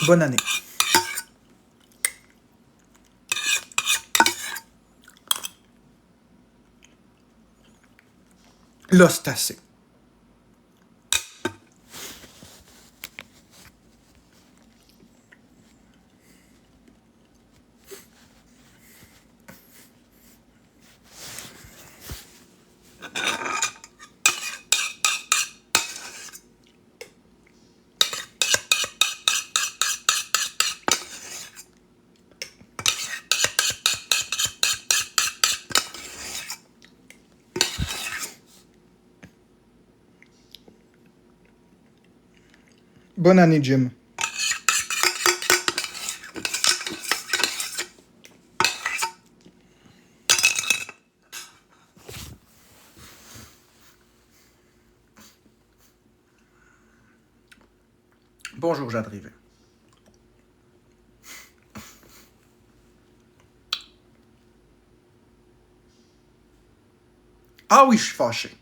Bonne année. Là, c'est assez. Bonne année, Jim. Bonjour, Jadrive. Ah oui, je suis fâché.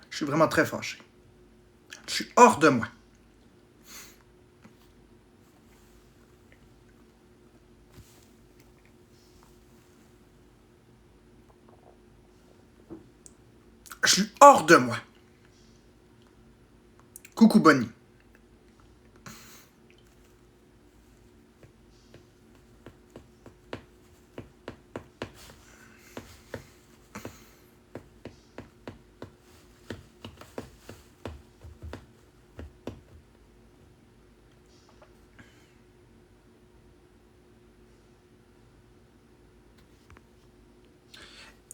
Je suis vraiment très fâché. Je suis hors de moi. Je suis hors de moi. Coucou Bonnie.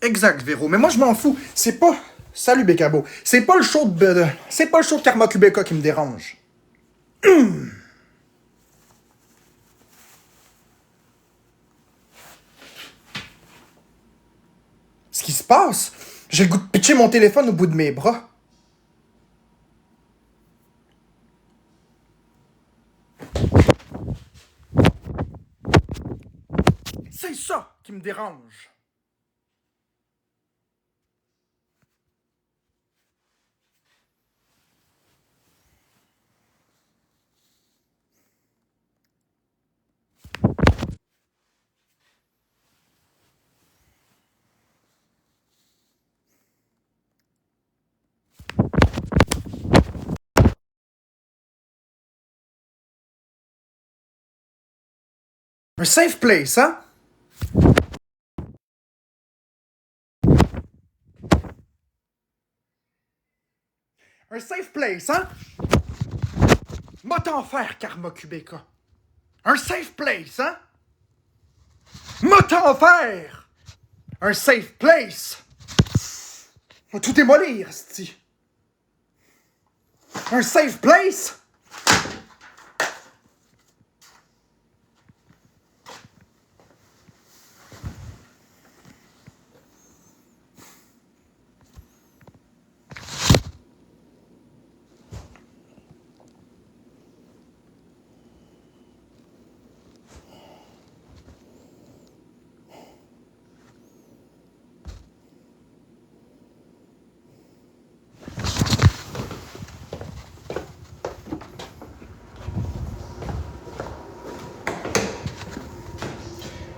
Exact, Véro. Mais moi, je m'en fous. C'est pas... Salut, Bécabo. C'est pas le show de... C'est pas le show de Karma Kubeka qui me dérange. Ce qui se passe, j'ai le goût de pitcher mon téléphone au bout de mes bras. C'est ça qui me dérange. Un safe place, hein? Un safe place, hein? M'a t'en faire, Karma Kubeka. Un safe place, hein? M'a t'en faire! Un safe place! Va tout démolir, esti. Un safe place?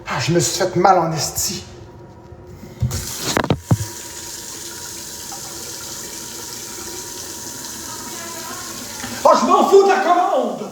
Ah, je me suis fait mal en esti. Oh, je m'en fous de la commande!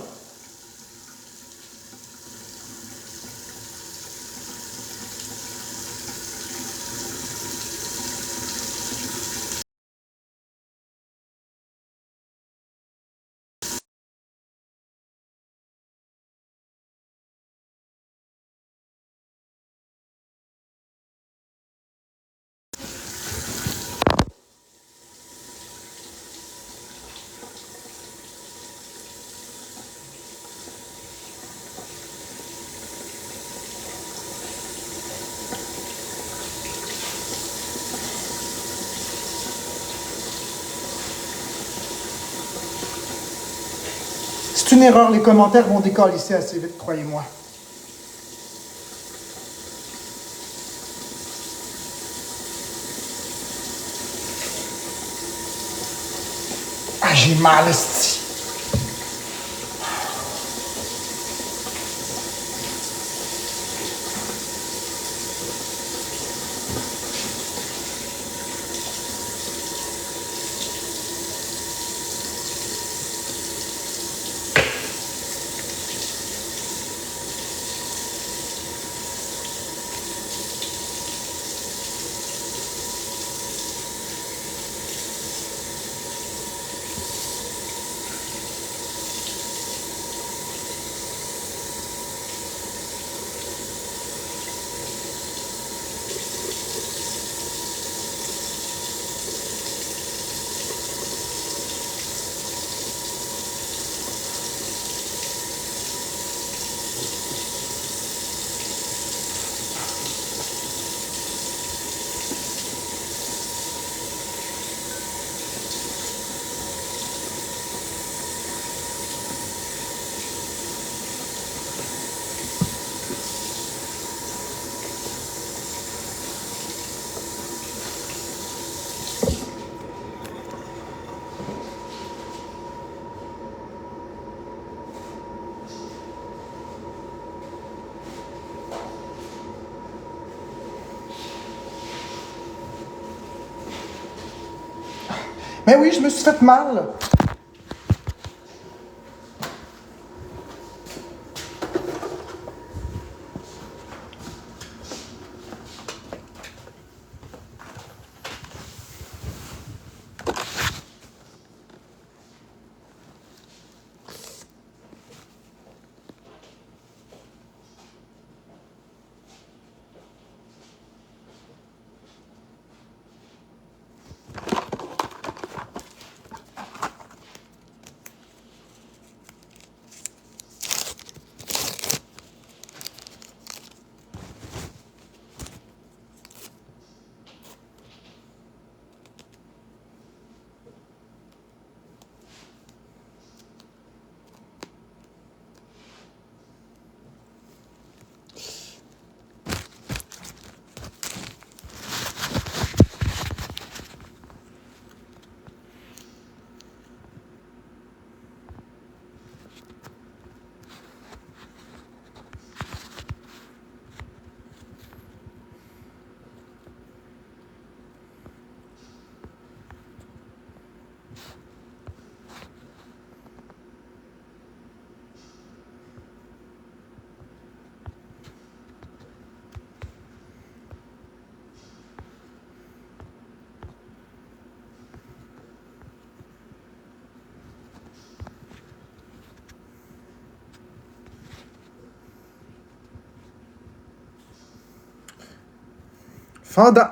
C'est une erreur, les commentaires vont décoller ici assez vite, croyez-moi. Ah, j'ai mal, esti. Mais oui, je me suis fait mal. Fendant.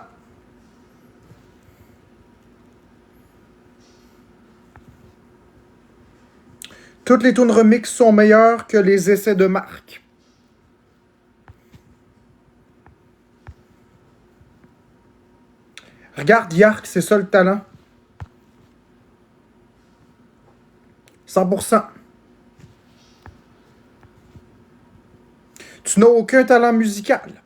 Toutes les tunes remix sont meilleures que les essais de Marc. Regarde Yark, c'est ça le talent. 100%. Tu n'as aucun talent musical.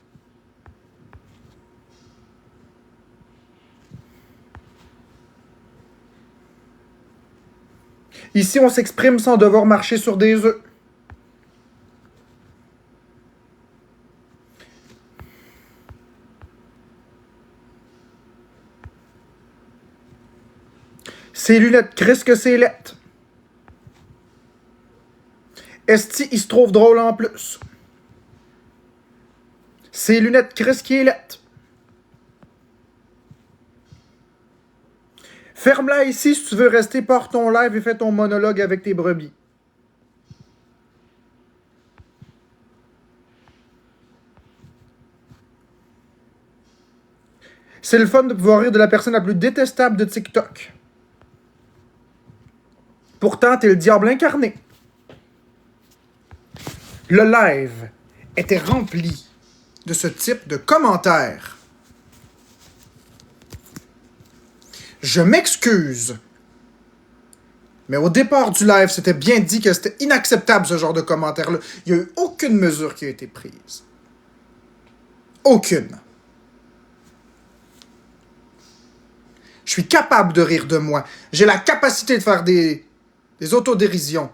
Ici, on s'exprime sans devoir marcher sur des œufs. Ces lunettes, Chris que c'est lettre. Esti, il se trouve drôle en plus. Ces lunettes, Chris qui est lettre. Ferme-la ici si tu veux rester, porte ton live et fais ton monologue avec tes brebis. C'est le fun de pouvoir rire de la personne la plus détestable de TikTok. Pourtant, t'es le diable incarné. Le live était rempli de ce type de commentaires. Je m'excuse. Mais au départ du live, c'était bien dit que c'était inacceptable ce genre de commentaires-là. Il n'y a eu aucune mesure qui a été prise. Aucune. Je suis capable de rire de moi. J'ai la capacité de faire des autodérisions.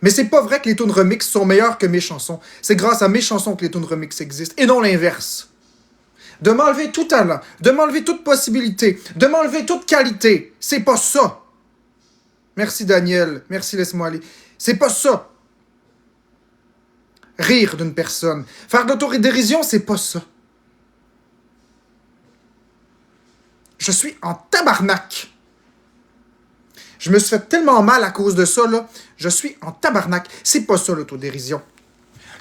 Mais c'est pas vrai que les tunes remix sont meilleures que mes chansons. C'est grâce à mes chansons que les tunes remix existent, et non l'inverse. De m'enlever tout talent, de m'enlever toute possibilité, de m'enlever toute qualité. C'est pas ça. Merci Daniel, merci laisse-moi aller. C'est pas ça. Rire d'une personne, faire de l'autodérision, c'est pas ça. Je suis en tabarnak. Je me suis fait tellement mal à cause de ça, là. Je suis en tabarnak. C'est pas ça, l'autodérision.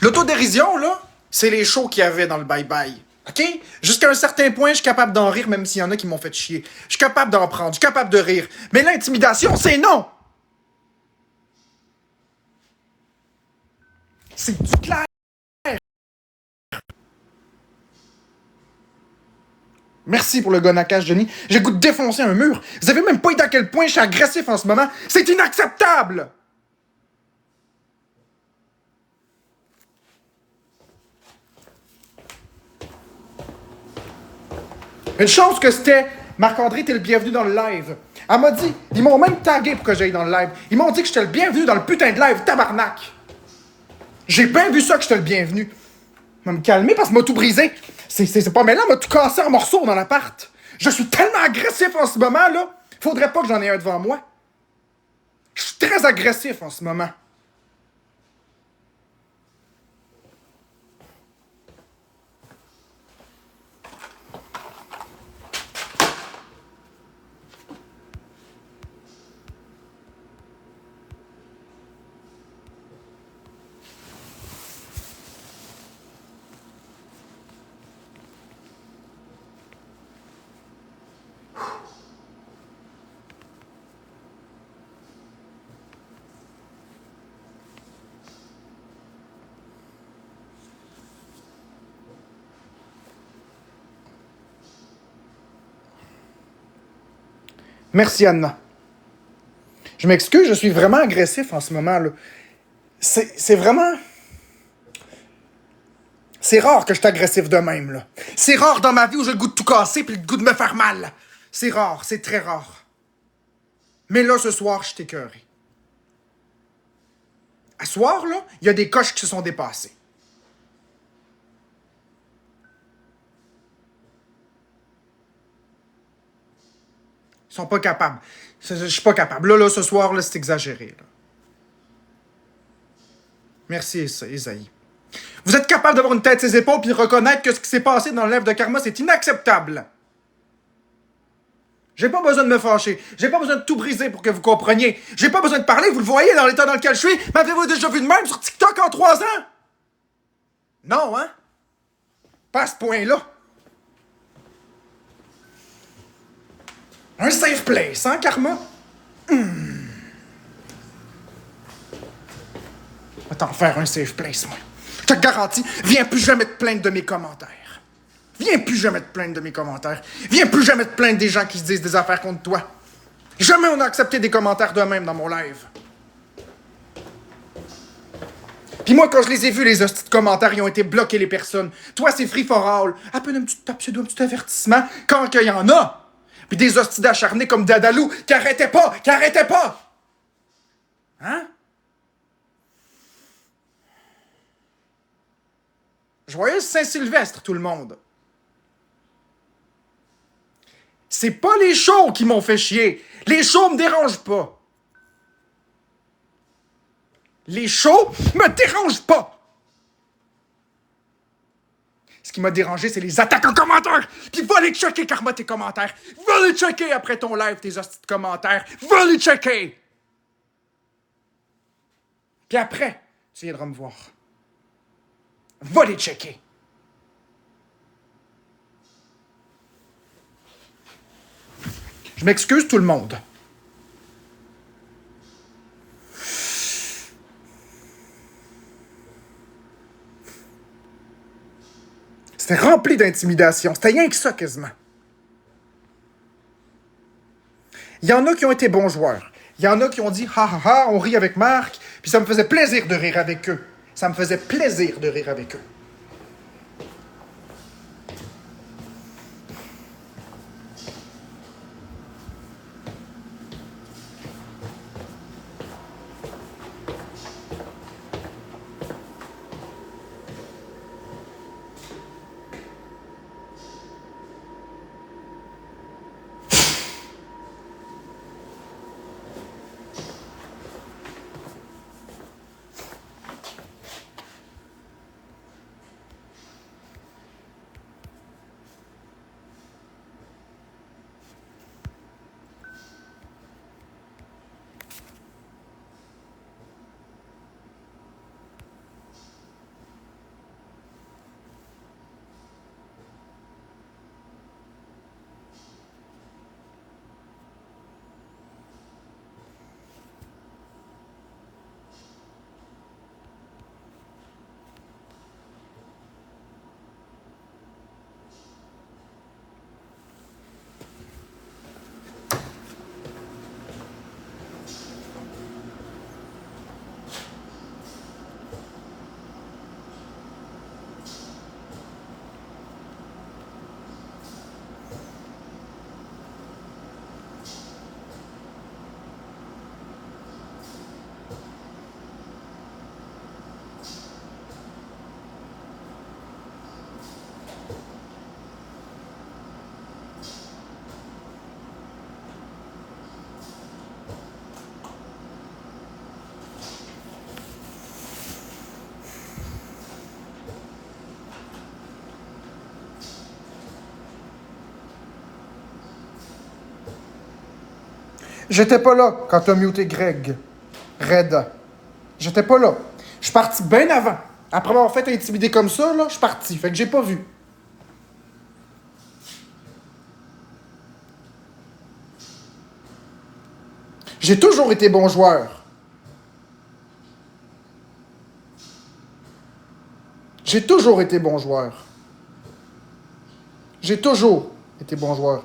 L'autodérision, là, c'est les shows qu'il y avait dans le bye-bye. OK? Jusqu'à un certain point, je suis capable d'en rire, même s'il y en a qui m'ont fait chier. Je suis capable d'en prendre, je suis capable de rire. Mais l'intimidation, c'est non! C'est du clair. Merci pour le gonacage, Denis. J'ai le goût de défoncer un mur. Vous avez même pas idée à quel point je suis agressif en ce moment. C'est inacceptable! Une chance que c'était Marc-André, t'es le bienvenu dans le live. Elle m'a dit, ils m'ont même tagué pour que j'aille dans le live. Ils m'ont dit que j'étais le bienvenu dans le putain de live, tabarnak. J'ai bien vu ça que j'étais le bienvenu. Je vais me calmer parce que m'a tout brisé. C'est pas mêlant, m'a tout cassé en morceaux dans l'appart. Je suis tellement agressif en ce moment, là. Faudrait pas que j'en ai un devant moi. Je suis très agressif en ce moment. Merci, Anna. Je m'excuse, je suis vraiment agressif en ce moment, là. C'est vraiment... C'est rare que je suis agressif de même, là. C'est rare dans ma vie où j'ai le goût de tout casser puis le goût de me faire mal. C'est rare, c'est très rare. Mais là, ce soir, je suis écœuré. À soir, là, il y a des coches qui se sont dépassées. Ils sont pas capables. Je suis pas capable. Là, ce soir, là, c'est exagéré, là. Merci, Isaïe. Vous êtes capable d'avoir une tête sur ses épaules puis de reconnaître que ce qui s'est passé dans le lèvre de karma, c'est inacceptable. J'ai pas besoin de me fâcher. J'ai pas besoin de tout briser pour que vous compreniez. J'ai pas besoin de parler, vous le voyez dans l'état dans lequel je suis. M'avez-vous déjà vu de même sur TikTok en 3 ans? Non, hein? Pas à ce point-là. Un safe place, hein, karma? Va t'en faire un safe place, moi. Je te garantis, viens plus jamais te plaindre de mes commentaires. Viens plus jamais te plaindre de mes commentaires. Viens plus jamais te plaindre des gens qui se disent des affaires contre toi. Jamais on a accepté des commentaires d'eux-mêmes dans mon live. Puis moi, quand je les ai vus, les hosties de commentaires, ils ont été bloqués, les personnes. Toi, c'est free for all. À peine un petit avertissement, quand qu'il y en a. Puis des hosties d'acharnés comme Dadalou, qui arrêtaient pas, qui arrêtaient pas. Hein? Joyeux Saint-Sylvestre, tout le monde. C'est pas les shows qui m'ont fait chier. Les shows me dérangent pas. Les shows me dérangent pas. Ce qui m'a dérangé, c'est les attaques en commentaire. Puis va les checker, Karma, tes commentaires. Va les checker après ton live, tes hosties de commentaires. Va les checker. Puis après, tu viendras me voir. Va les checker. Je m'excuse tout le monde. C'était rempli d'intimidation. C'était rien que ça, quasiment. Il y en a qui ont été bons joueurs. Il y en a qui ont dit « Ha ha ha, on rit avec Marc ». Puis ça me faisait plaisir de rire avec eux. Ça me faisait plaisir de rire avec eux. J'étais pas là quand t'as muté Greg. Red. J'étais pas là. Je suis parti bien avant. Après m'avoir fait intimider comme ça, là, je suis parti. Fait que j'ai pas vu. J'ai toujours été bon joueur. J'ai toujours été bon joueur. J'ai toujours été bon joueur.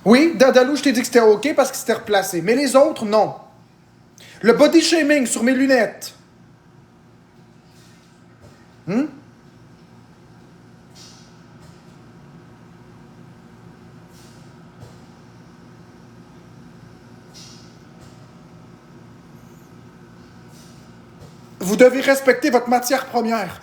Oui, Dadalou, je t'ai dit que c'était OK parce qu'il s'était replacé. Mais les autres, non. Le body shaming sur mes lunettes. Hmm? Vous devez respecter votre matière première.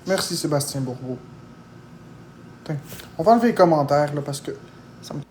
Merci, Sébastien Bourbeau. Tiens, on va enlever les commentaires, là, parce que ça me...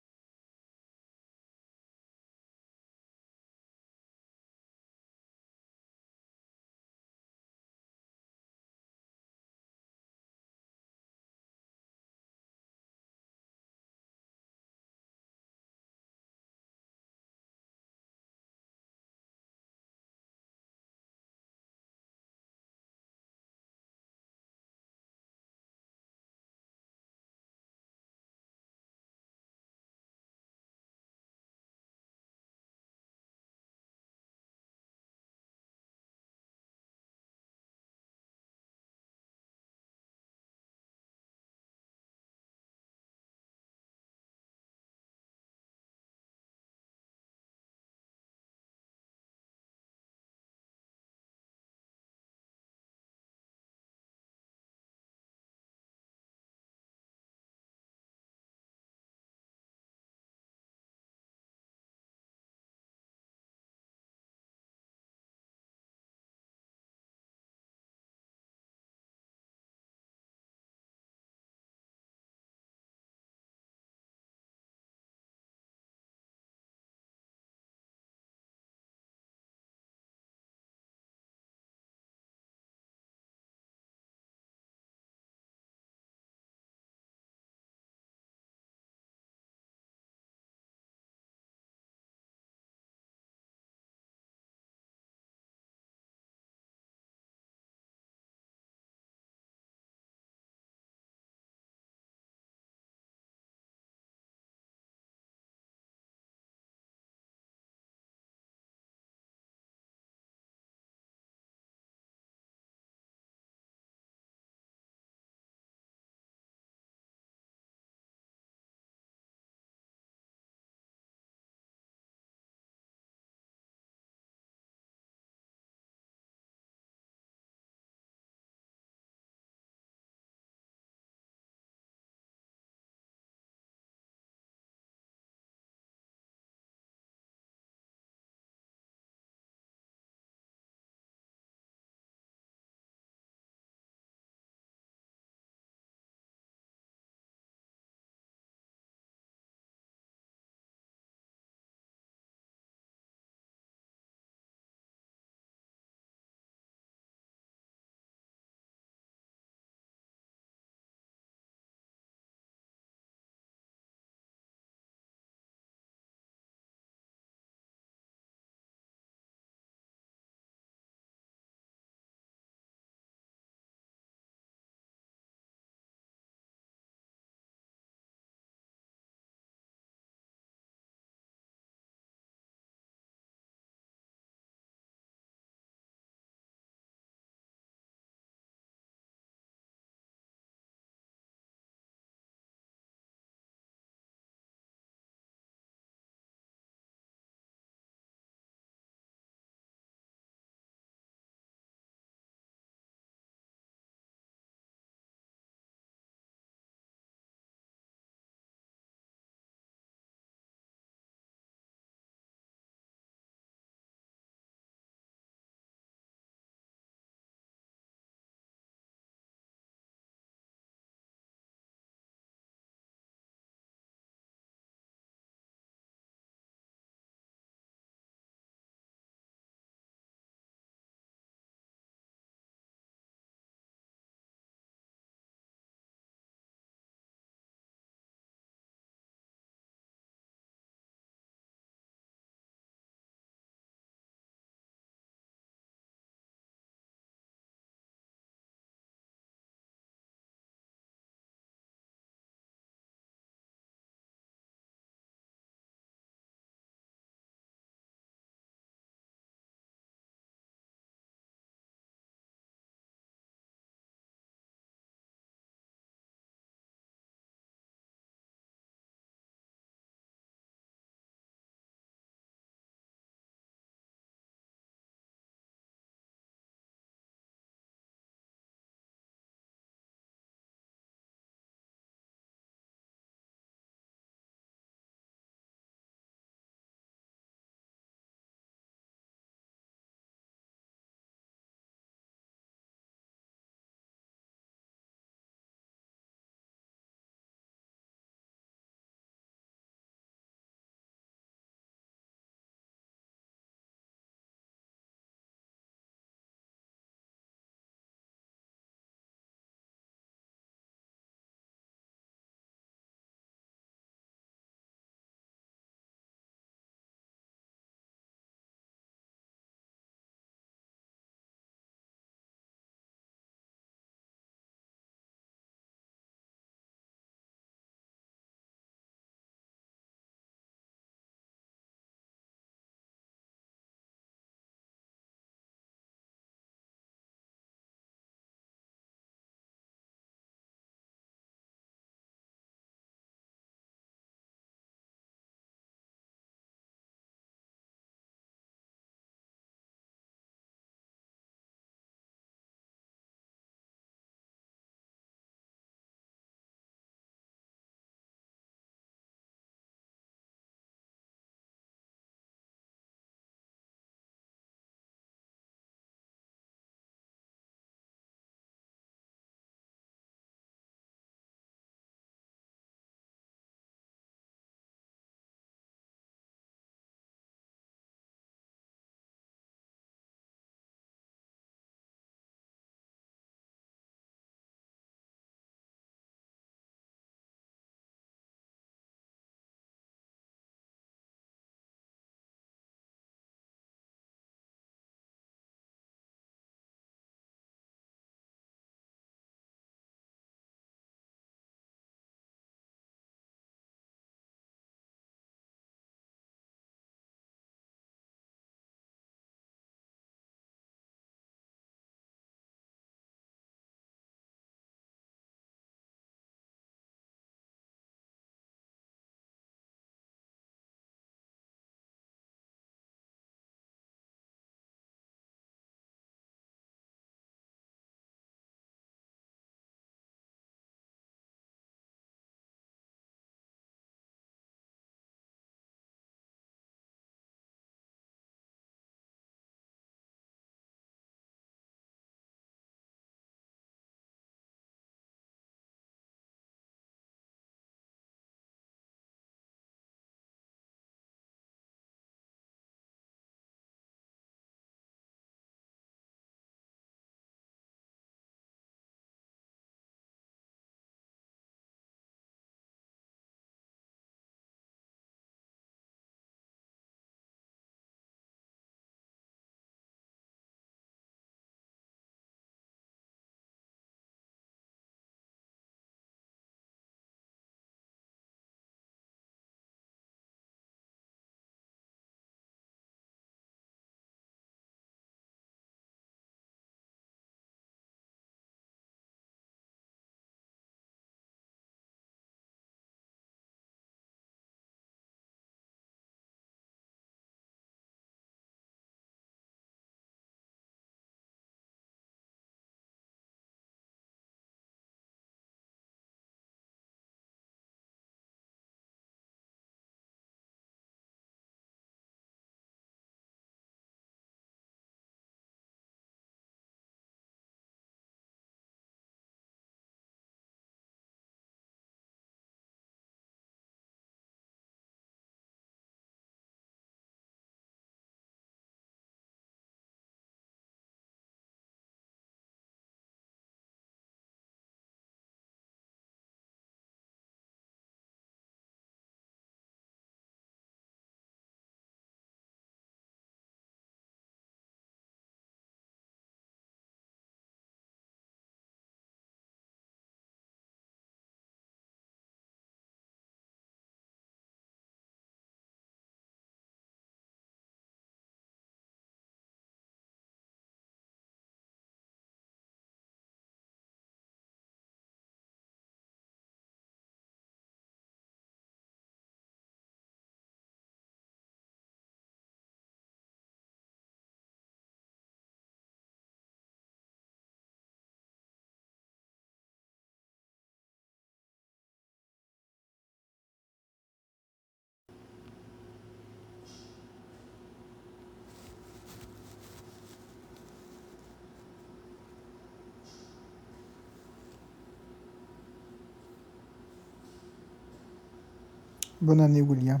Bonne année, William.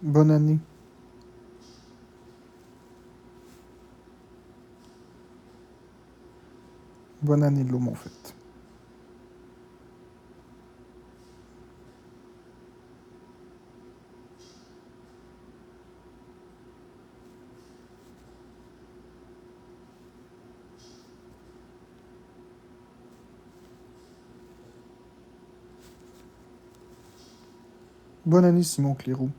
Bonne année. Bonne année, Loum, en fait. Bonne année, Simon Clérou.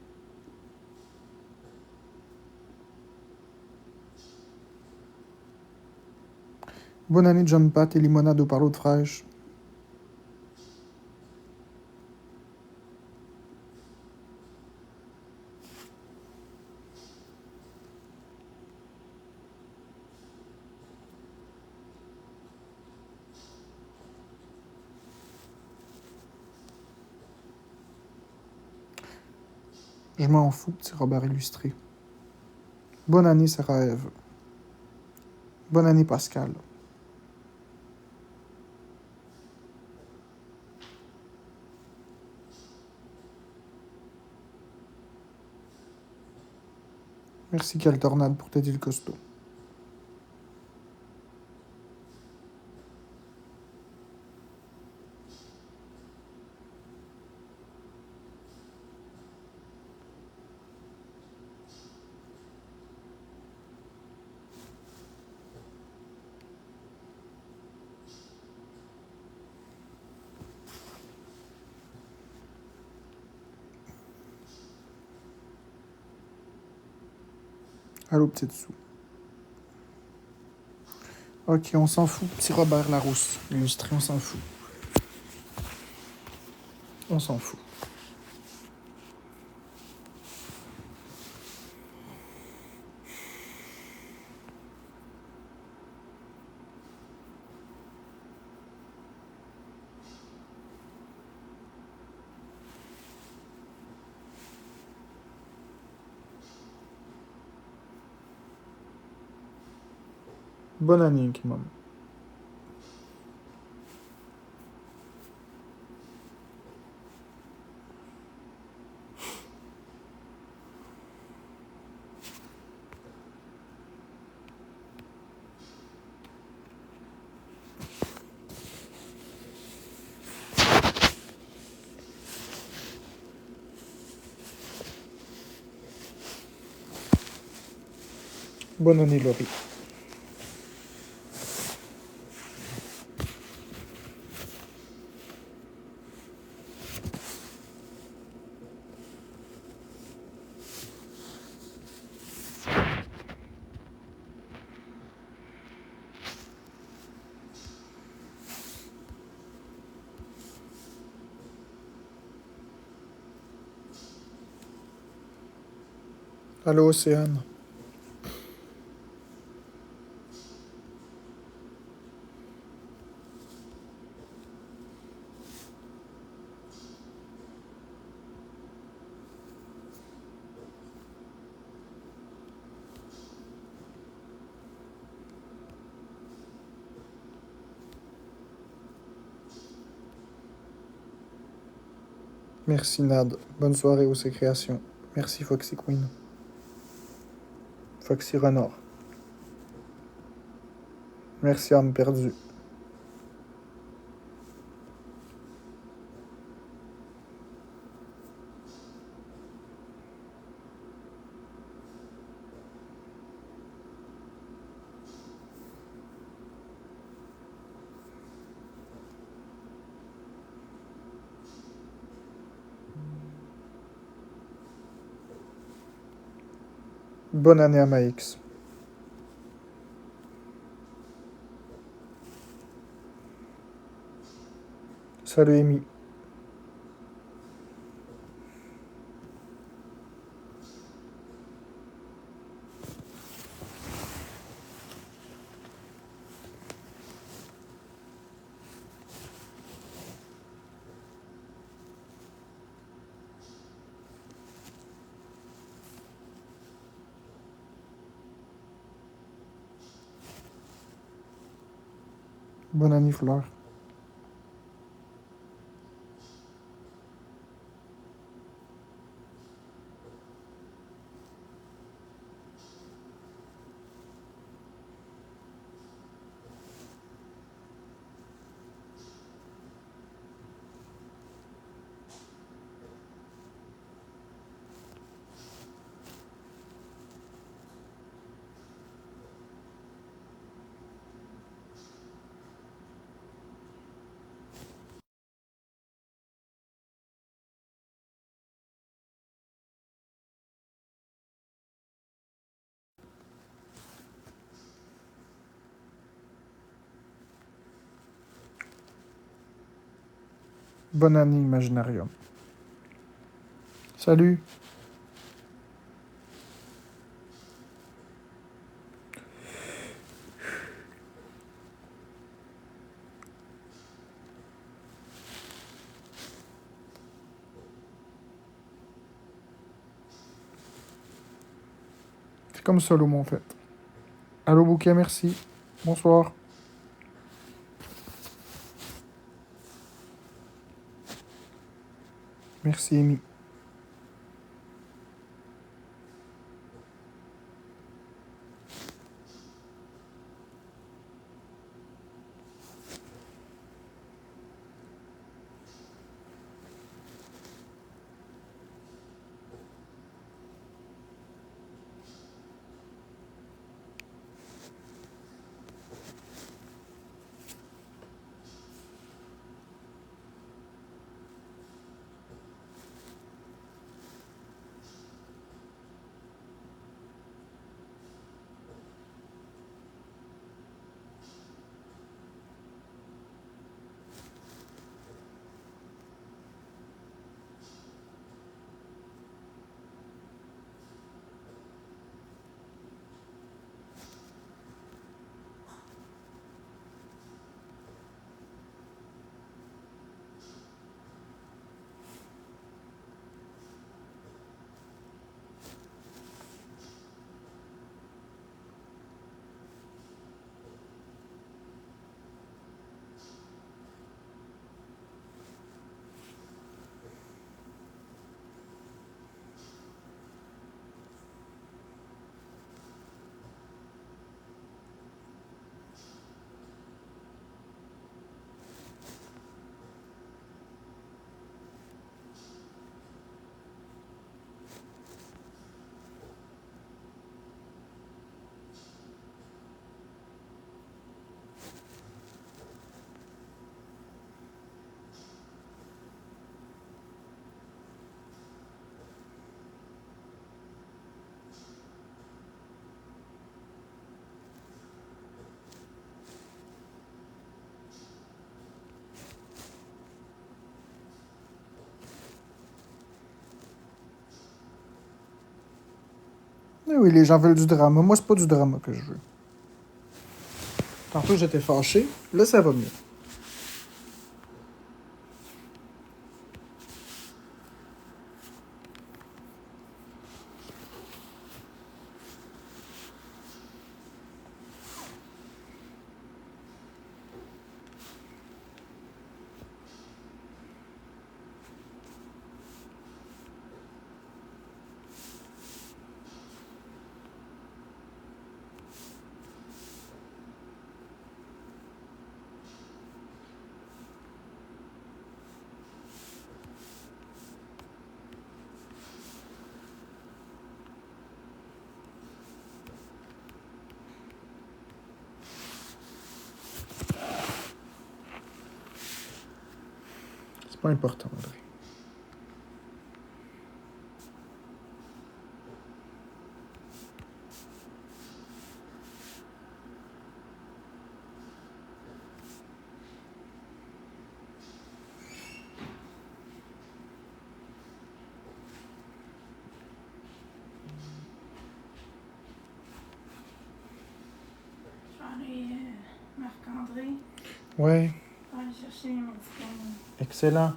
Bonne année, John Pat et limonade au parlo de fraîche. Je m'en fous, petit Robert illustré. Bonne année, Sarah Ève. Bonne année, Pascal. Merci, quelle tornade pour t'aider le costaud. Allô, petite sou. Ok, on s'en fout. Petit Robert Larousse, illustré, on s'en fout. On s'en fout. Bonne année, Kimom. Bonne année, Laurie. Allô, Océane. Merci, Nad. Bonne soirée aux créations. Merci, Foxy Queen. Foxy Renard. Merci, âme perdue. Bonne année à Maïx. Salut, Amy. Bonne année, Fleur. Bonne année, Imaginarium. Salut. C'est comme ça, l'homme, en fait. Allô, Bouquet, merci. Bonsoir. Merci, Amy. Eh oui, les gens veulent du drama. Moi, c'est pas du drama que je veux. Tantôt, j'étais fâché. Là, ça va mieux. C'est pas important, André. Je vais aller, Marc-André, Ouais, pour aller chercher les médicaments. excellent.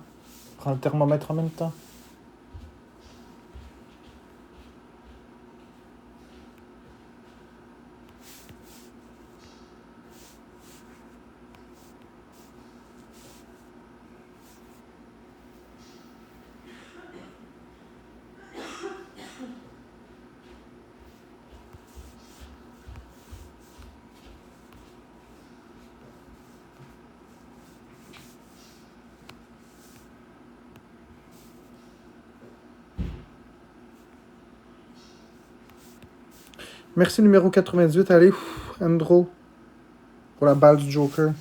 Prends le thermomètre en même temps. Merci numéro 98. Allez, Andro. Pour la balle du Joker.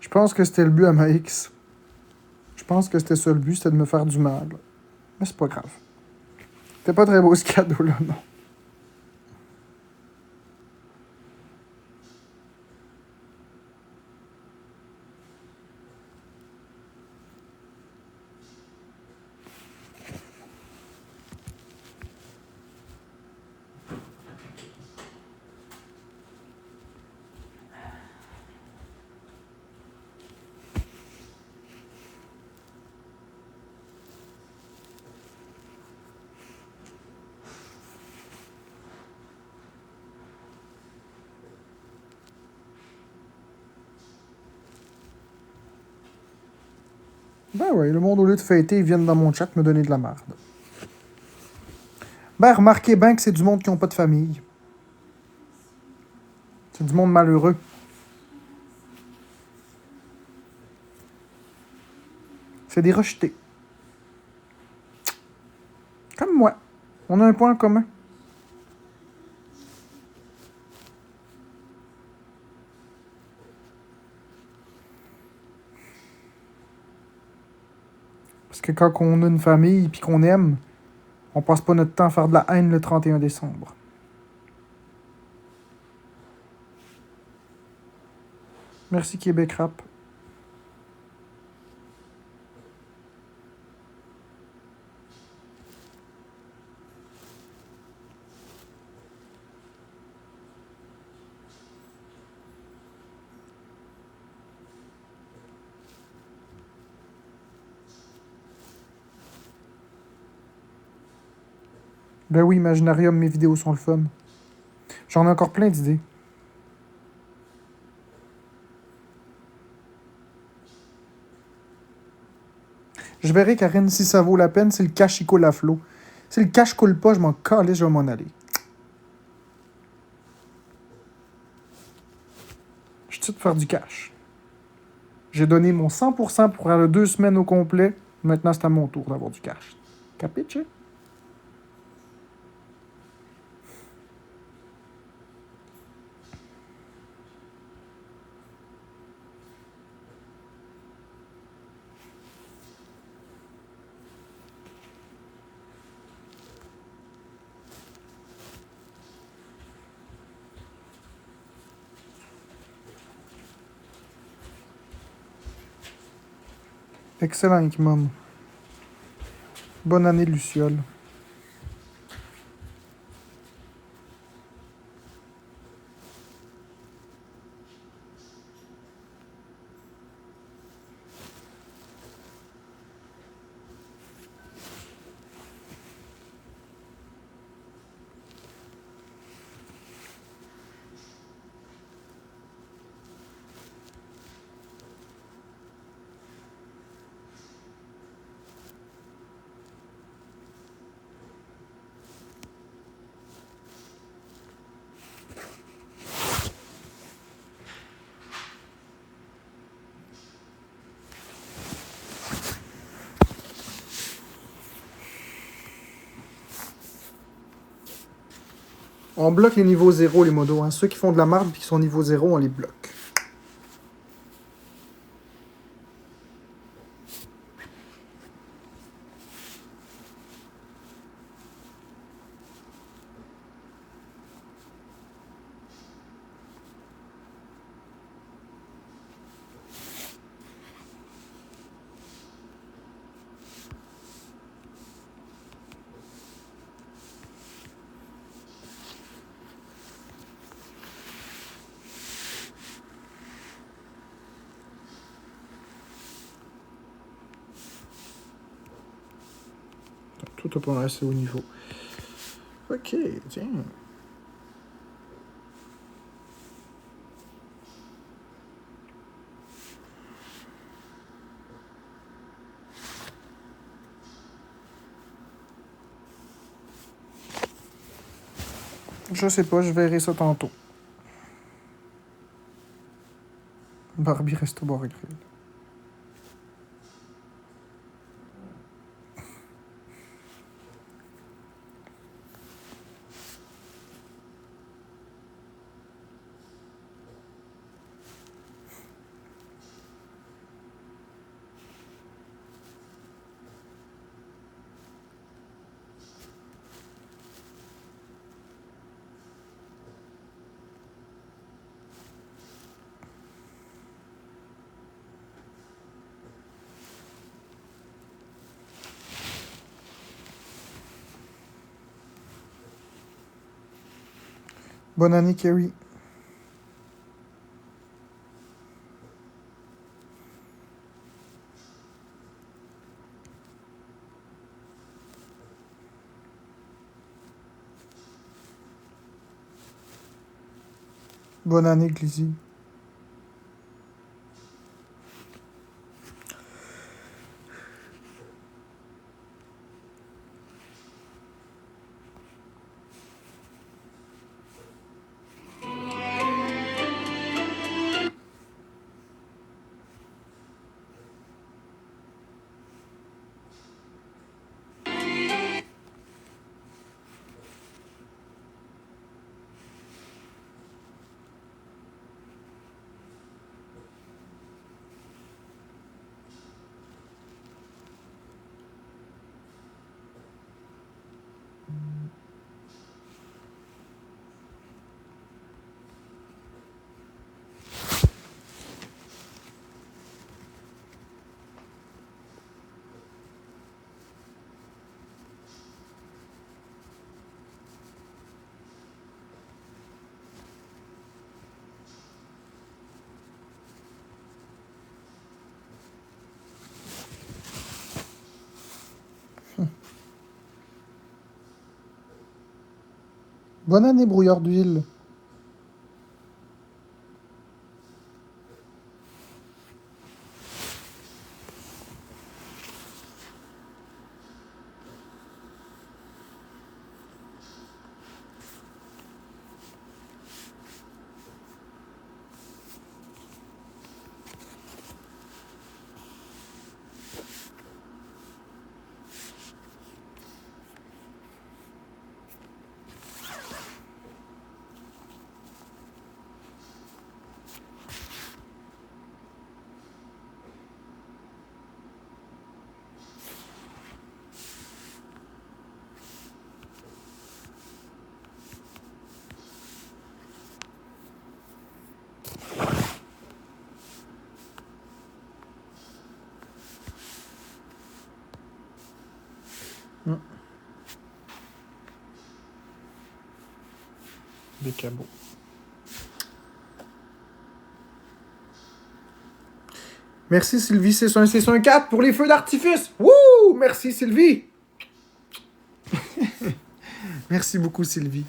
Je pense que c'était le but à Max. Je pense que c'était ça le but, c'était de me faire du mal. Mais c'est pas grave. C'était pas très beau ce cadeau-là, non. Ben ouais, le monde, au lieu de fêter, ils viennent dans mon chat me donner de la merde. Ben, remarquez bien que c'est du monde qui n'a pas de famille. C'est du monde malheureux. C'est des rejetés. Comme moi. On a un point en commun. Parce que quand on a une famille et qu'on aime, on passe pas notre temps à faire de la haine le 31 décembre. Merci Québec Rap. Ben oui, Imaginarium, mes vidéos sont le fun. J'en ai encore plein d'idées. Je verrai, Karine, si ça vaut la peine, si le cash il coule à flot. Si le cash coule pas, je m'en calais, je vais m'en aller. Je suis de faire du cash. J'ai donné mon 100% pour faire 2 semaines au complet. Maintenant, c'est à mon tour d'avoir du cash. Capiche? Excellent, Ikmom. Bonne année, Luciole. On bloque les niveaux 0, les modos. Hein. Ceux qui font de la marde et qui sont niveau 0, on les bloque. Tout pas assez haut niveau. Ok, tiens. Je sais pas, je verrai ça tantôt. Barbie reste au bord écrit. Bonne année, Kerry. Bonne année, Glizzy. Bonne année, brouillard d'huile. Des cabots. Merci Sylvie, c'est un 4 pour les feux d'artifice. Wouh! Merci Sylvie. Merci beaucoup Sylvie.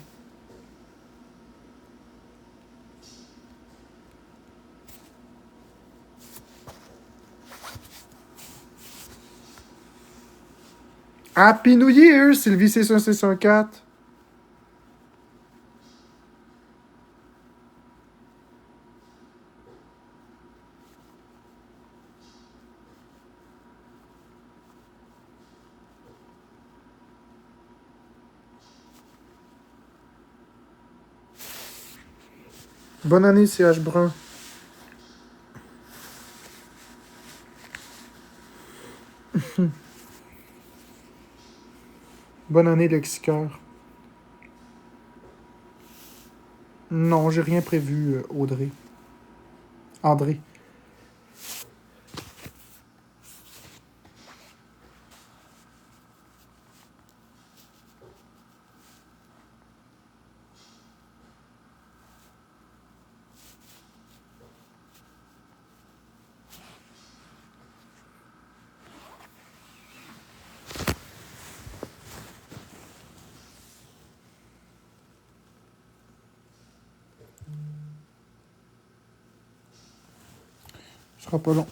Happy New Year, Sylvie, c'est un 4. Bonne année, CH Brun. Bonne année, Lexicaire. Non, j'ai rien prévu, Audrey. André. Ce sera pas long.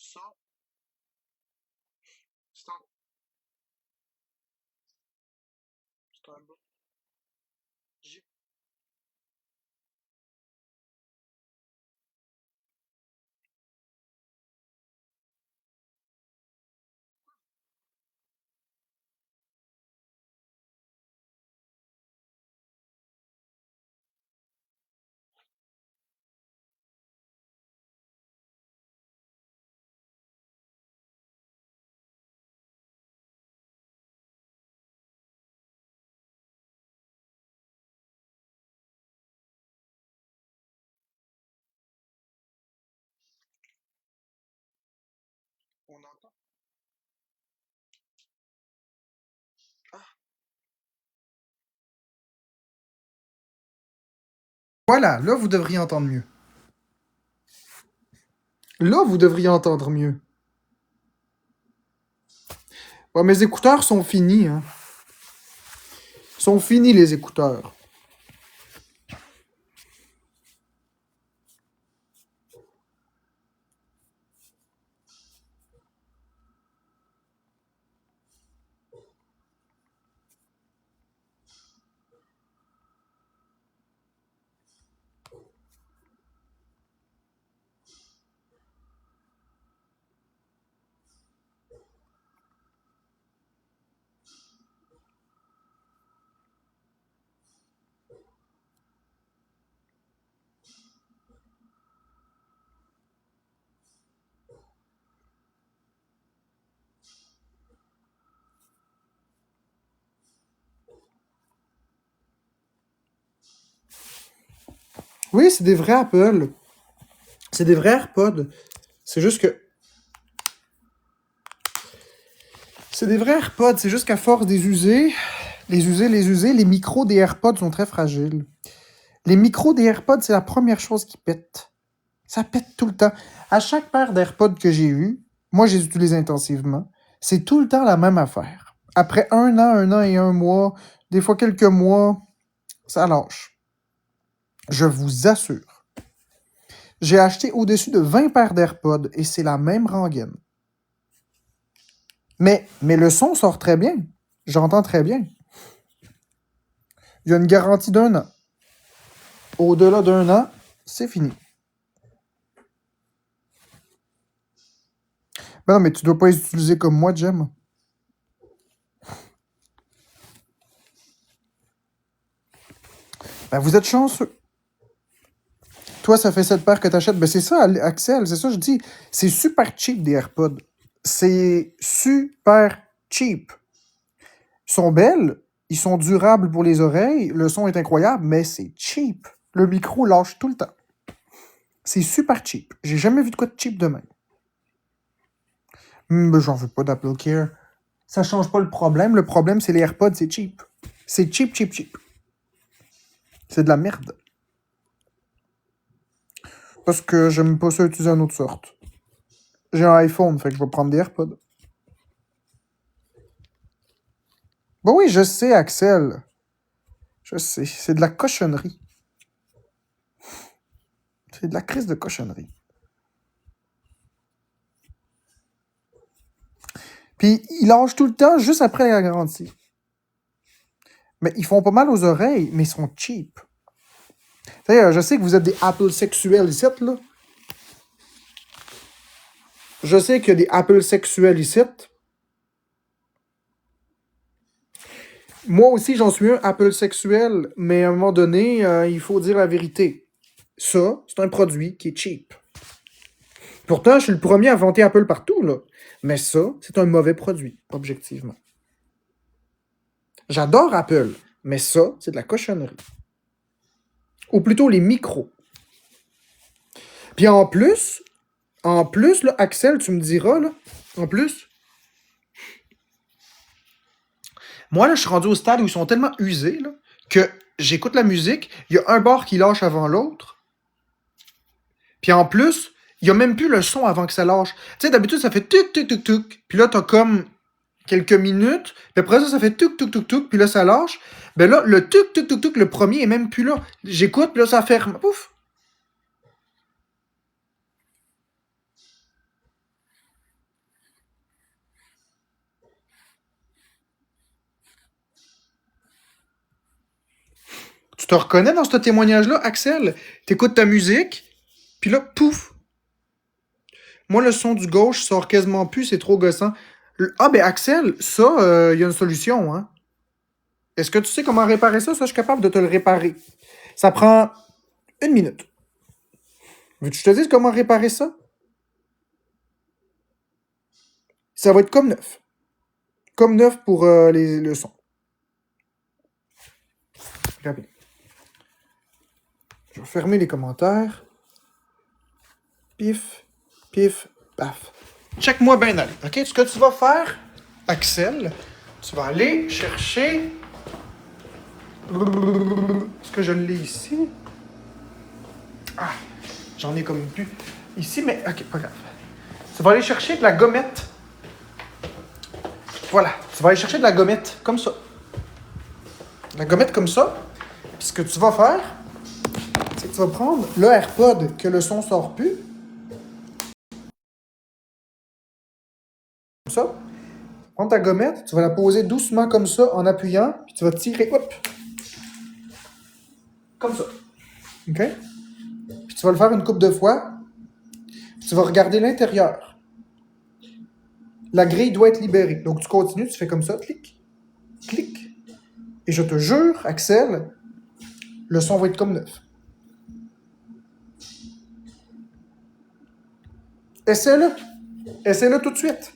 Ça, c'est un, c'est un bon. J'ai- On entend. Ah. Voilà, là, vous devriez entendre mieux. Là, vous devriez entendre mieux. Ouais, mes écouteurs sont finis, hein. Sont finis, les écouteurs. Oui, c'est des vrais Apple. C'est des vrais AirPods. C'est juste que... C'est des vrais AirPods. C'est juste qu'à force des user, les micros des AirPods sont très fragiles. Les micros des AirPods, c'est la première chose qui pète. Ça pète tout le temps. À chaque paire d'AirPods que j'ai eu, moi, je les utilise intensivement. C'est tout le temps la même affaire. Après un an et un mois, des fois quelques mois, ça lâche. Je vous assure. J'ai acheté au-dessus de 20 paires d'AirPods et c'est la même rengaine. Mais le son sort très bien. J'entends très bien. Il y a une garantie d'un an. Au-delà d'un an, c'est fini. Ben non, mais tu dois pas les utiliser comme moi, Jem. Ben vous êtes chanceux. Toi, ça fait 7 paires que t'achètes. Ben c'est ça, Axel, c'est ça que je dis. C'est super cheap des AirPods. C'est super cheap. Ils sont belles, ils sont durables pour les oreilles, le son est incroyable, mais c'est cheap. Le micro lâche tout le temps. C'est super cheap. J'ai jamais vu de quoi de cheap de même. Ben, j'en veux pas d'Apple Care. Ça change pas le problème. Le problème, c'est les AirPods, c'est cheap. C'est cheap, cheap, cheap. C'est de la merde. Parce que j'aime pas ça utiliser une autre sorte. J'ai un iPhone, fait que je vais prendre des AirPods. Bah oui, je sais, Axel. Je sais. C'est de la cochonnerie. C'est de la crise de cochonnerie. Puis, ils lâchent tout le temps juste après la garantie. Mais ils font pas mal aux oreilles, mais ils sont cheap. D'ailleurs, je sais que vous êtes des Apple sexuels ici, là. Je sais qu'il y a des Apple sexuels ici. Moi aussi, j'en suis un Apple sexuel, mais à un moment donné, il faut dire la vérité. Ça, c'est un produit qui est cheap. Pourtant, je suis le premier à vanter Apple partout, là. Mais ça, c'est un mauvais produit, objectivement. J'adore Apple, mais ça, c'est de la cochonnerie. Ou plutôt les micros. Puis en plus, là, Axel, tu me diras, là, en plus, moi, là, je suis rendu au stade où ils sont tellement usés, là, que j'écoute la musique, il y a un bar qui lâche avant l'autre, puis en plus, il n'y a même plus le son avant que ça lâche. Tu sais, d'habitude, ça fait tuc, tuc, tuc, tuc, puis là, t'as comme quelques minutes, puis après ça, ça fait tuc, tuc, tuc, tuc, puis là, ça lâche. Ben là, le tuc, tuc, tuc, tuc, le premier est même plus là. J'écoute, puis là, ça ferme. Pouf! te reconnais dans ce témoignage-là, Axel? T'écoutes ta musique, puis là, pouf! Moi, le son du gauche sort quasiment plus, c'est trop gossant. Ah, ben Axel, ça, il y a une solution, hein? Est-ce que tu sais comment réparer ça? Ça, je suis capable de te le réparer. Ça prend 1 minute. Veux-tu que je te dise comment réparer ça? Ça va être comme neuf. Comme neuf pour le son. Rapide. Je vais fermer les commentaires. Pif, pif, paf. Check-moi bien aller. OK? Ce que tu vas faire, Axel, tu vas aller chercher. Est-ce que je l'ai ici? Ah, j'en ai comme plus. Ici, mais OK, pas grave. Tu vas aller chercher de la gommette. Voilà. Tu vas aller chercher de la gommette, comme ça. La gommette comme ça. Puis ce que tu vas faire, c'est que tu vas prendre le AirPod que le son sort plus. Comme ça. Prends ta gommette, tu vas la poser doucement comme ça en appuyant, puis tu vas tirer, hop. Comme ça. OK? Puis tu vas le faire une couple de fois. Tu vas regarder l'intérieur. La grille doit être libérée. Donc tu continues, tu fais comme ça, clic, clic. Et je te jure, Axel, le son va être comme neuf. Essaie-le. Essaie-le tout de suite.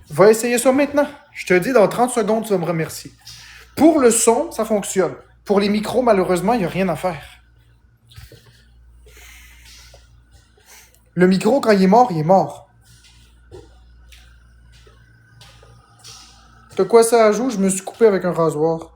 Va essayer ça maintenant. Je te dis, dans 30 secondes, tu vas me remercier. Pour le son, ça fonctionne. Pour les micros, malheureusement, il n'y a rien à faire. Le micro, quand il est mort, il est mort. De quoi ça ajoute? Je me suis coupé avec un rasoir.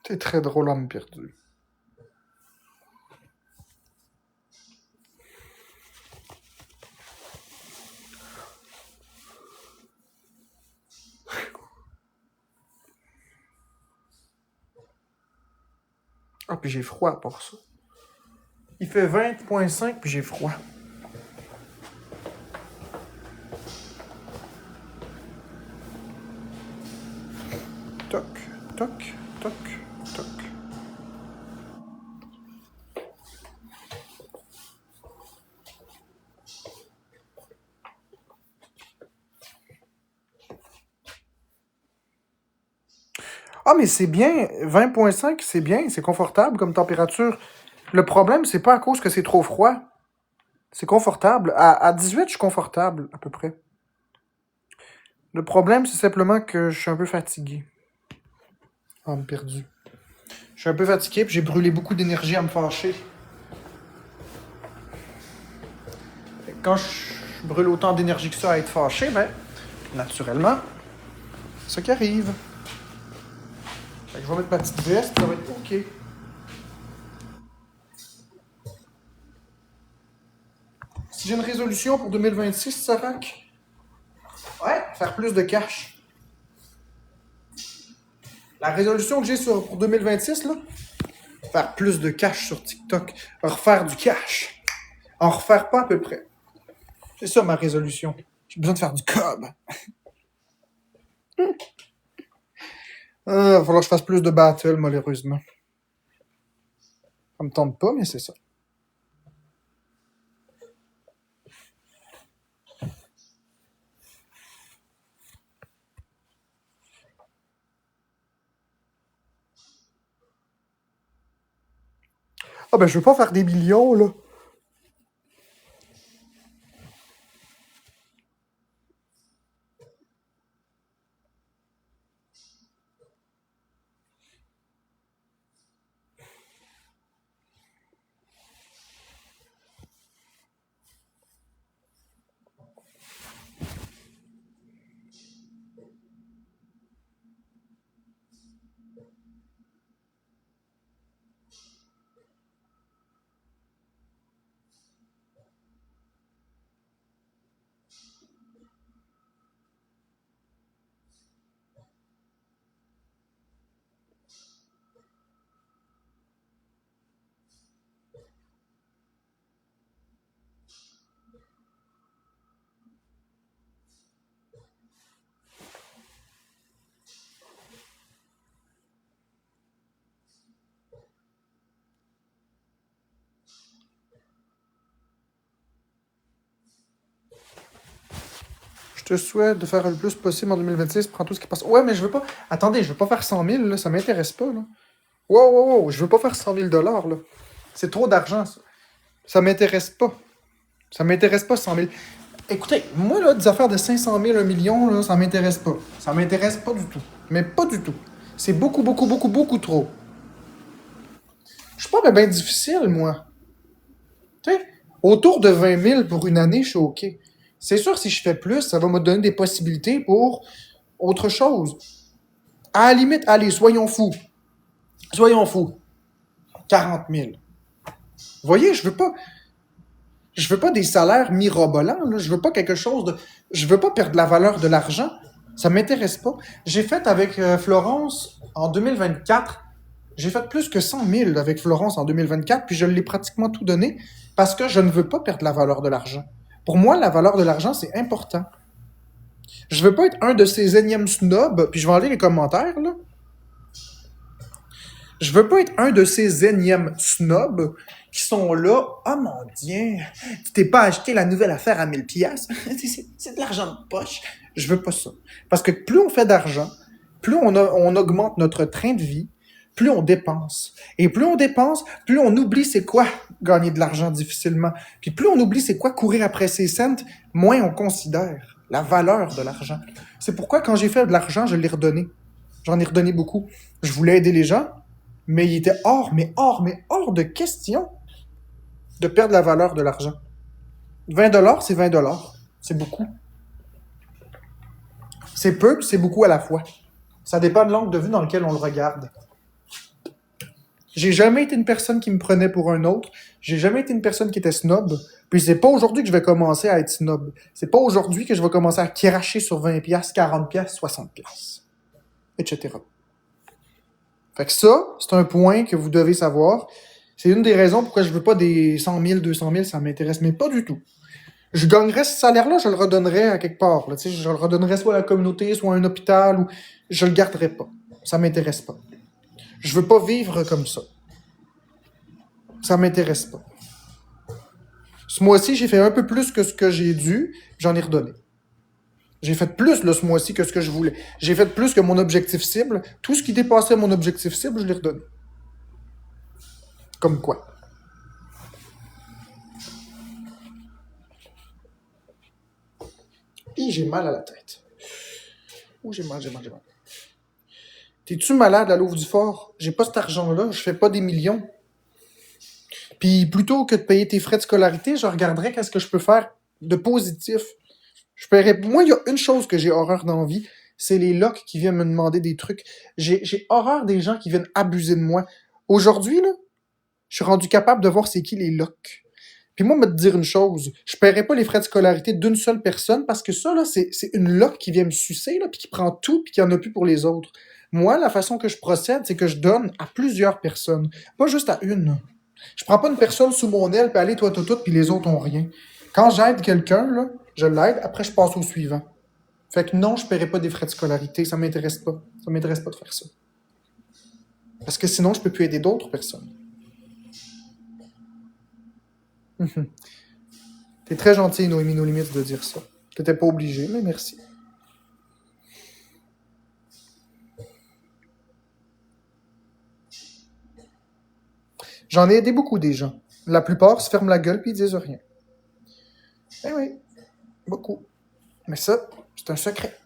T'es très drôle, âme perdue. Ah, puis j'ai froid pour ça. Il fait 20,5 puis j'ai froid. Toc, toc, toc, toc. Ah, mais c'est bien. 20,5, c'est bien. C'est confortable comme température. Le problème, c'est pas à cause que c'est trop froid. C'est confortable. À 18, je suis confortable, à peu près. Le problème, c'est simplement que je suis un peu fatigué. Âme perdue. Je suis un peu fatigué, puis j'ai brûlé beaucoup d'énergie à me fâcher. Quand je brûle autant d'énergie que ça à être fâché, ben, naturellement, c'est ça qui arrive. Fait que je vais mettre ma petite veste, ça va être OK. Si j'ai une résolution pour 2026, Sarac, ouais, faire plus de cash. La résolution que j'ai pour 2026, là, faire plus de cash sur TikTok. Refaire du cash. En refaire pas à peu près. C'est ça ma résolution. J'ai besoin de faire du cob. Il va falloir que je fasse plus de battle, malheureusement. Ça me tente pas, mais c'est ça. Ah ben, je veux pas faire des millions, là. te souhaite de faire le plus possible en 2026. Prends tout ce qui passe. Ouais, mais je veux pas. Attendez, je veux pas faire 100 000, là. Ça m'intéresse pas, là. Wow, wow, wow. Je veux pas faire 100 000 $, là. C'est trop d'argent, ça. Ça m'intéresse pas. Ça m'intéresse pas, 100 000. Écoutez, moi, là, des affaires de 500 000, 1 million, là, ça m'intéresse pas. Ça m'intéresse pas du tout. Mais pas du tout. C'est beaucoup, beaucoup, beaucoup, beaucoup trop. Je suis pas bien difficile, moi. Tu sais, autour de 20 000 pour une année, je suis OK. C'est sûr, si je fais plus, ça va me donner des possibilités pour autre chose. À la limite, allez, soyons fous. Soyons fous. 40 000. Vous voyez, je veux pas des salaires mirobolants, là. Je veux pas quelque chose de... Je veux pas perdre la valeur de l'argent. Ça m'intéresse pas. J'ai fait avec Florence en 2024, j'ai fait plus que 100 000 avec Florence en 2024, puis je l'ai pratiquement tout donné parce que je ne veux pas perdre la valeur de l'argent. Pour moi, la valeur de l'argent, c'est important. Je veux pas être un de ces énièmes snobs, puis je vais enlever les commentaires, là. Je veux pas être un de ces énièmes snobs qui sont là. Oh mon Dieu, tu t'es pas acheté la nouvelle affaire à 1000 piastres. C'est de l'argent de poche. Je veux pas ça. Parce que plus on fait d'argent, plus on augmente notre train de vie, plus on dépense. Et plus on dépense, plus on oublie c'est quoi gagner de l'argent difficilement. Puis plus on oublie c'est quoi courir après ses cents, moins on considère la valeur de l'argent. C'est pourquoi quand j'ai fait de l'argent, je l'ai redonné. J'en ai redonné beaucoup. Je voulais aider les gens, mais il était hors de question de perdre la valeur de l'argent. 20 $, c'est 20 $. C'est beaucoup. C'est peu, puis c'est beaucoup à la fois. Ça dépend de l'angle de vue dans lequel on le regarde. J'ai jamais été une personne qui me prenait pour un autre. J'ai jamais été une personne qui était snob. Puis c'est pas aujourd'hui que je vais commencer à être snob. C'est pas aujourd'hui que je vais commencer à cracher sur 20 $, 40 $, 60 $, etc. Fait que ça, c'est un point que vous devez savoir. C'est une des raisons pourquoi je veux pas des 100 000, 200 000, ça m'intéresse, mais pas du tout. Je gagnerais ce salaire-là, je le redonnerais à quelque part. Là, je le redonnerais soit à la communauté, soit à un hôpital, ou je le garderais pas. Ça m'intéresse pas. Je veux pas vivre comme ça. Ça m'intéresse pas. Ce mois-ci, j'ai fait un peu plus que ce que j'ai dû, j'en ai redonné. J'ai fait plus là, ce mois-ci que ce que je voulais. J'ai fait plus que mon objectif cible. Tout ce qui dépassait mon objectif cible, je l'ai redonné. Comme quoi. Et j'ai mal à la tête. Ouh, j'ai mal. T'es-tu malade à Louvre-du-Fort? J'ai pas cet argent-là, je fais pas des millions. Puis plutôt que de payer tes frais de scolarité, je regarderais qu'est-ce que je peux faire de positif. Je paierais... Moi, il y a une chose que j'ai horreur dans la vie, c'est les locs qui viennent me demander des trucs. J'ai horreur des gens qui viennent abuser de moi. Aujourd'hui, là, je suis rendu capable de voir c'est qui les locs. Puis moi, me te dire une chose, je paierais pas les frais de scolarité d'une seule personne parce que ça, là, c'est une loc qui vient me sucer, là, puis qui prend tout, puis qui en a plus pour les autres. Moi, la façon que je procède, c'est que je donne à plusieurs personnes, pas juste à une. Je prends pas une personne sous mon aile, puis allez, toi, tout, puis les autres ont rien. Quand j'aide quelqu'un, là, je l'aide, après je passe au suivant. Fait que non, je paierai pas des frais de scolarité, ça m'intéresse pas. Ça m'intéresse pas de faire ça. Parce que sinon, je peux plus aider d'autres personnes. T'es très gentil, Noémie No Limites, de dire ça. T'étais pas obligé, mais merci. J'en ai aidé beaucoup des gens. La plupart se ferment la gueule puis ils disent rien. Eh oui, beaucoup. Mais ça, c'est un secret.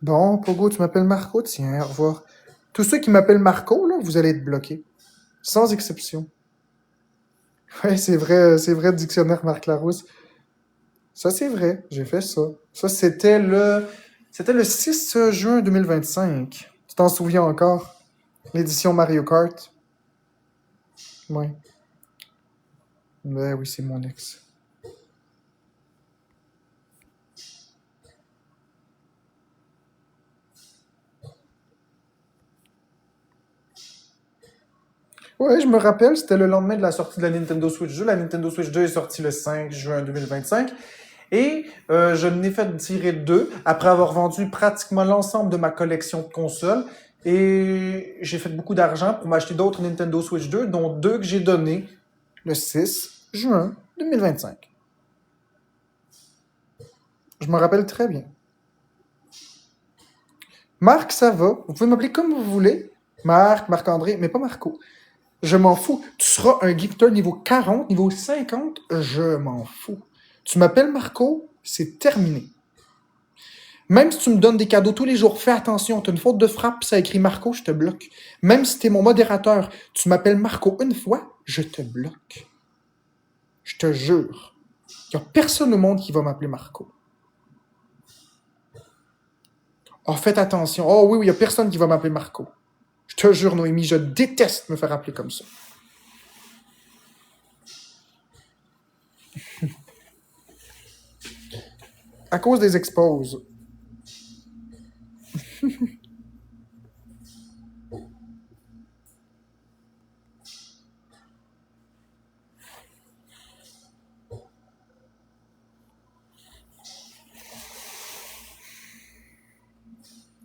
Bon, Pogo, tu m'appelles Marco? Tiens, au revoir. Tous ceux qui m'appellent Marco, là, vous allez être bloqués. Sans exception. Ouais, c'est vrai, dictionnaire Marc Larousse. Ça, c'est vrai, j'ai fait ça. Ça, c'était le 6 juin 2025. Tu t'en souviens encore? L'édition Mario Kart. Ouais. Ben oui, c'est mon ex. Ouais, je me rappelle, c'était le lendemain de la sortie de la Nintendo Switch 2. La Nintendo Switch 2 est sortie le 5 juin 2025. Et je n'ai fait tirer 2 après avoir vendu pratiquement l'ensemble de ma collection de consoles. Et j'ai fait beaucoup d'argent pour m'acheter d'autres Nintendo Switch 2, dont 2 que j'ai donnés le 6 juin 2025. Je me rappelle très bien. Marc, ça va. Vous pouvez m'appeler comme vous voulez. Marc, Marc-André, mais pas Marco. Je m'en fous. Tu seras un gifter niveau 40, niveau 50, je m'en fous. Tu m'appelles Marco, c'est terminé. Même si tu me donnes des cadeaux tous les jours, fais attention, tu as une faute de frappe, ça écrit Marco, je te bloque. Même si tu es mon modérateur, tu m'appelles Marco une fois, je te bloque. Je te jure. Il n'y a personne au monde qui va m'appeler Marco. Oh, faites attention. Oh oui, il n'y a personne qui va m'appeler Marco. Je te jure, Noémie, je déteste me faire appeler comme ça. À cause des exposes.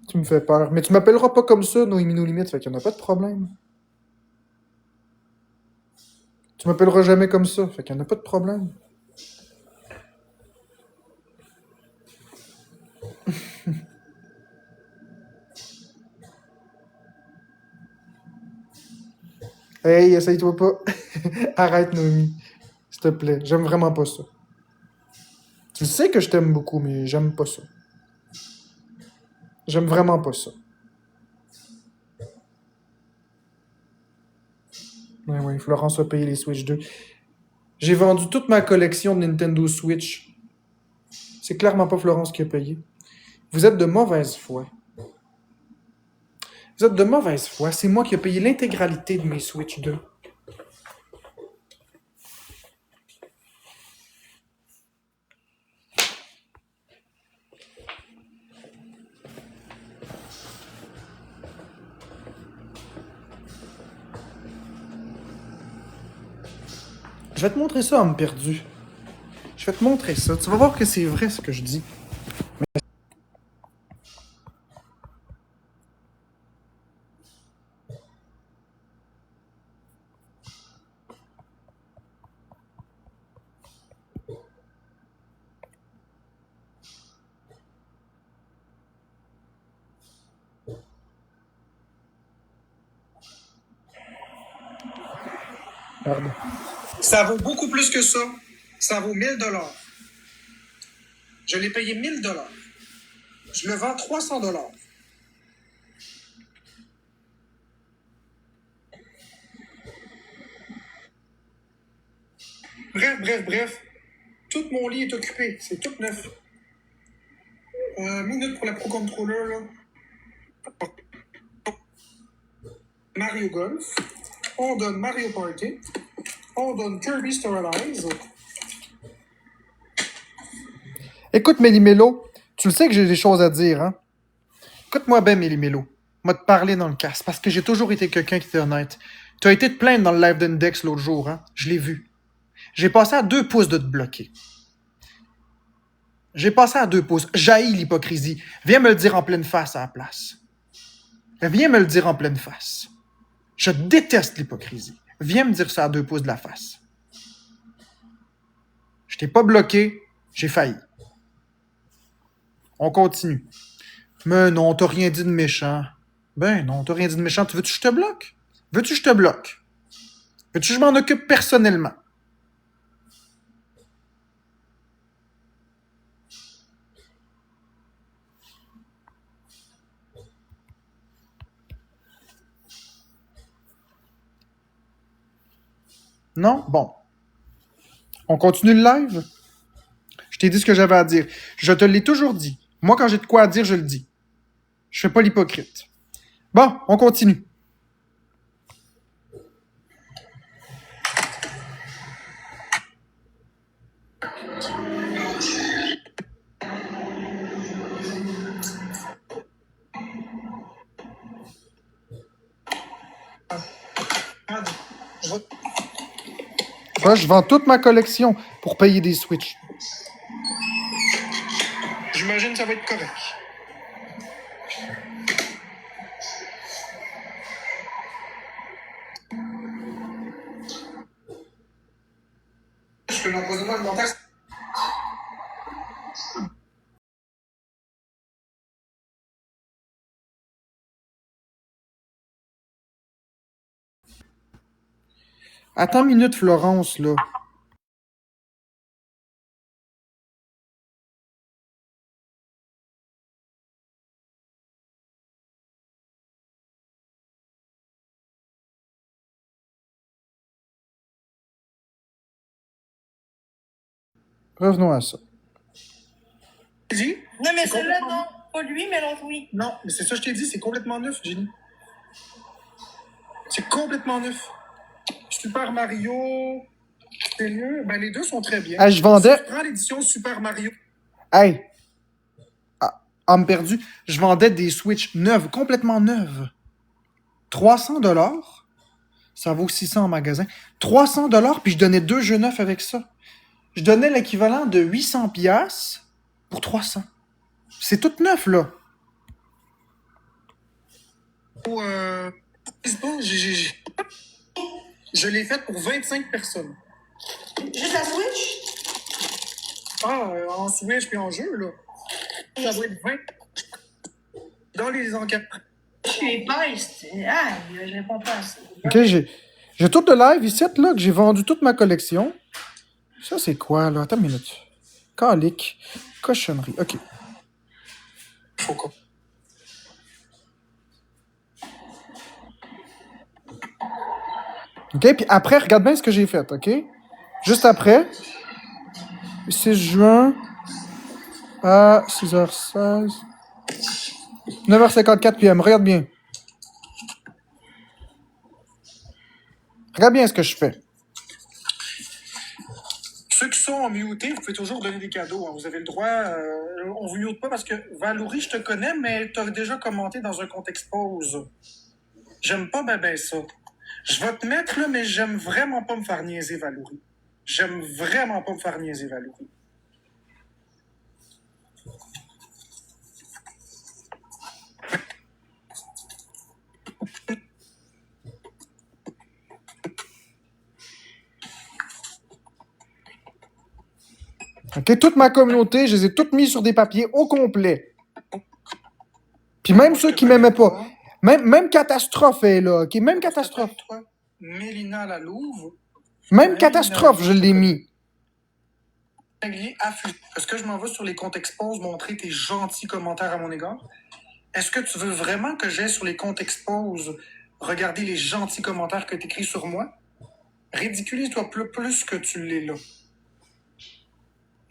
Tu me fais peur. Mais tu m'appelleras pas comme ça, Noémie No Limite, fait qu'il n'y en a pas de problème. Tu m'appelleras jamais comme ça, fait qu'il n'y en a pas de problème. Hey, essaye-toi pas. Arrête, Noémie. S'il te plaît. J'aime vraiment pas ça. Tu sais que je t'aime beaucoup, mais j'aime pas ça. J'aime vraiment pas ça. Ouais, ouais, Florence a payé les Switch 2. J'ai vendu toute ma collection de Nintendo Switch. C'est clairement pas Florence qui a payé. Vous êtes de mauvaise foi. Vous êtes de mauvaise foi. C'est moi qui ai payé l'intégralité de mes Switch 2. Je vais te montrer ça, homme perdu. Je vais te montrer ça. Tu vas voir que c'est vrai ce que je dis. Pardon. Ça vaut beaucoup plus que ça. Ça vaut 1000 $. Je l'ai payé 1000 $. Je le vends 300 $. Bref. Tout mon lit est occupé. C'est tout neuf. Minute pour la Pro Controller, là. Mario Golf. On donne Mario Party. On donne Kirby Star Allies. Écoute, Méli-Mélo, tu le sais que j'ai des choses à dire, hein? Écoute-moi bien, Méli-Mélo. Moi te parler dans le casque, parce que j'ai toujours été quelqu'un qui était honnête. Tu as été te plaindre dans le live d'Index l'autre jour, hein? Je l'ai vu. J'ai passé à 2 pouces de te bloquer. J'ai passé à 2 pouces. J'haïs l'hypocrisie. Viens me le dire en pleine face à la place. Viens me le dire en pleine face. Je déteste l'hypocrisie. Viens me dire ça à 2 pouces de la face. Je t'ai pas bloqué, j'ai failli. On continue. Mais non, t'as rien dit de méchant. Ben non, t'as rien dit de méchant. Tu veux-tu que je te bloque? Veux-tu que je te bloque? Veux-tu que je m'en occupe personnellement? Non? Bon. On continue le live? Je t'ai dit ce que j'avais à dire. Je te l'ai toujours dit. Moi, quand j'ai de quoi à dire, je le dis. Je fais pas l'hypocrite. Bon, on continue. Moi, je vends toute ma collection pour payer des Switch. J'imagine que ça va être correct. Parce que l'empoisonnement alimentaire... Attends une minute, Florence, là. Revenons à ça. Dit? Non, mais C'est celle-là, complètement- non. Pas lui, mais l'autre, oui. Non, mais c'est ça que je t'ai dit, c'est complètement neuf, Jenny. C'est complètement neuf. Super Mario, c'est mieux. Ben, les deux sont très bien. Ah, je vendais... Si tu prends l'édition Super Mario. Hey! Ah, me perdu. Je vendais des Switch neuves, complètement neuves. 300 $. Ça vaut 600 en magasin. 300 $, puis je donnais 2 jeux neufs avec ça. Je donnais l'équivalent de 800 $ pour 300. C'est tout neuf, là. Pour, c'est pas, je l'ai fait pour 25 personnes. Juste la Switch? Ah, en Switch puis en jeu, là. Ça doit être 20. Dans les enquêtes. Je suis épaisse. Ah, je réponds pas à ça. OK, j'ai tout le live ici, là, que j'ai vendu toute ma collection. Ça, c'est quoi, là? Attends une minute. Calique. Cochonnerie. OK. Faut quoi? OK, puis après, regarde bien ce que j'ai fait, OK? Juste après, 6 juin à 6h16, 9h54 p.m. Regarde bien. Regarde bien ce que je fais. Ceux qui sont mutés, vous pouvez toujours donner des cadeaux. Hein. Vous avez le droit. On vous mute pas parce que Valourie, je te connais, mais tu as déjà commenté dans un contexte pause. J'aime pas ben ça. Je vais te mettre là, mais j'aime vraiment pas me faire niaiser, Valourie. J'aime vraiment pas me faire niaiser, Valourie. OK, toute ma communauté, je les ai toutes mis sur des papiers au complet. Puis même Moi, ceux je te qui m'aimaient connais pas. Même Catastrophe est là, OK? Même Catastrophe. Toi, Mélina Lalouve. Même Catastrophe, je l'ai mis. Est-ce que je m'en vais sur les comptes expose montrer tes gentils commentaires à mon égard? Est-ce que tu veux vraiment que j'aille sur les comptes expose regarder les gentils commentaires que tu écris sur moi? Ridiculise-toi plus que tu l'es là.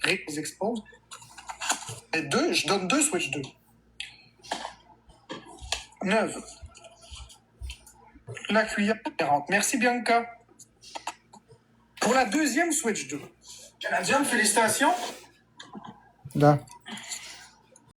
Les expose. Et je donne 2 Switch 2. 9. La cuillère 40. Merci Bianca. Pour la deuxième Switch 2. Canadienne, félicitations. Là.